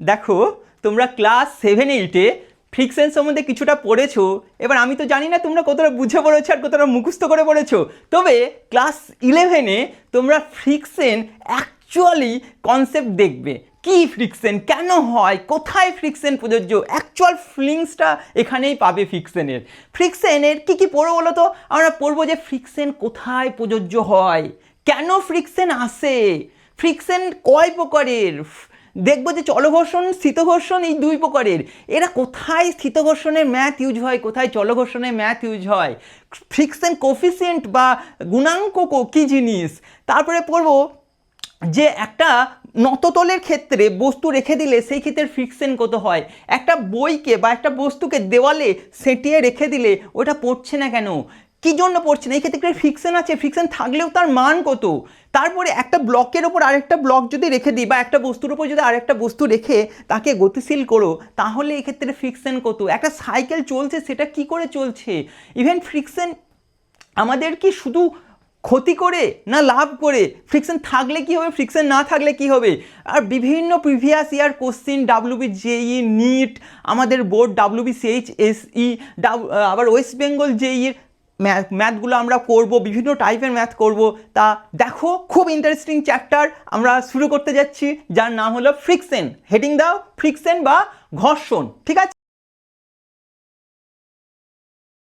দেখো তোমরা class 7-8-এ friction সম্বন্ধে কিছুটা পড়েছো। এবার আমি তো জানি না তোমরা কতটা বুঝে পড়েছো আর কতটা মুখস্থ করে পড়েছো, তবে ক্লাস 11-এ তোমরা ফ্রিকশন অ্যাকচুয়ালি কনসেপ্ট দেখবে। কি ফ্রিকশন, কেন হয়, কোথায় ফ্রিকশন প্রযোজ্য, অ্যাকচুয়াল ফিলিংসটা এখানেই পাবে। ফ্রিকশনের কী কী পড়বো বলো তো? আমরা পড়বো যে ফ্রিকশন কোথায় প্রযোজ্য হয়, কেন ফ্রিকশন আসে, ফ্রিকশন কয় প্রকারের, দেখবো যে চলঘর্ষণ স্থিতঘর্ষণ এই দুই প্রকারের, এরা কোথায় স্থিতঘর্ষণের ম্যাথ ইউজ হয়, কোথায় চলঘর্ষণের ম্যাথ ইউজ হয়, ফ্রিকশন কোফিসিয়েন্ট বা গুণাঙ্ক কী জিনিস। তারপরে পড়বো যে একটা নততলের ক্ষেত্রে বস্তু রেখে দিলে সেই ক্ষেত্রে ফ্রিকশন কত হয়, একটা বইকে বা একটা বস্তুকে দেওয়ালে সেটিয়ে রেখে দিলে ওটা পড়ছে না কেন, কী জন্য পড়ছে না, এই ক্ষেত্রে ফ্রিকশন আছে, ফ্রিকশন থাকলেও তার মান কত। তারপরে একটা ব্লকের ওপর আরেকটা ব্লক যদি রেখে দিই বা একটা বস্তুর ওপর যদি আরেকটা বস্তু রেখে তাকে গতিশীল করো, তাহলে এই ক্ষেত্রে ফ্রিকশন কত। একটা সাইকেল চলছে, সেটা কি করে চলছে। ইভেন ফ্রিকশন আমাদের কি শুধু ক্ষতি করে না লাভ করে, ফ্রিকশন থাকলে কি হবে, ফ্রিকশন না থাকলে কি হবে। আর বিভিন্ন previous year question WB JEE NEET, আমাদের বোর্ড WBCH SE, আবার ওয়েস্ট বেঙ্গল JEE ম্যাথগুলো আমরা করব, বিভিন্ন টাইপের ম্যাথ করব। তা দেখো খুব ইন্টারেস্টিং চ্যাপ্টার আমরা শুরু করতে যাচ্ছি, যার নাম হলো ফ্রিকশন। হেডিং দাও ফ্রিকশন বা ঘর্ষণ, ঠিক আছে।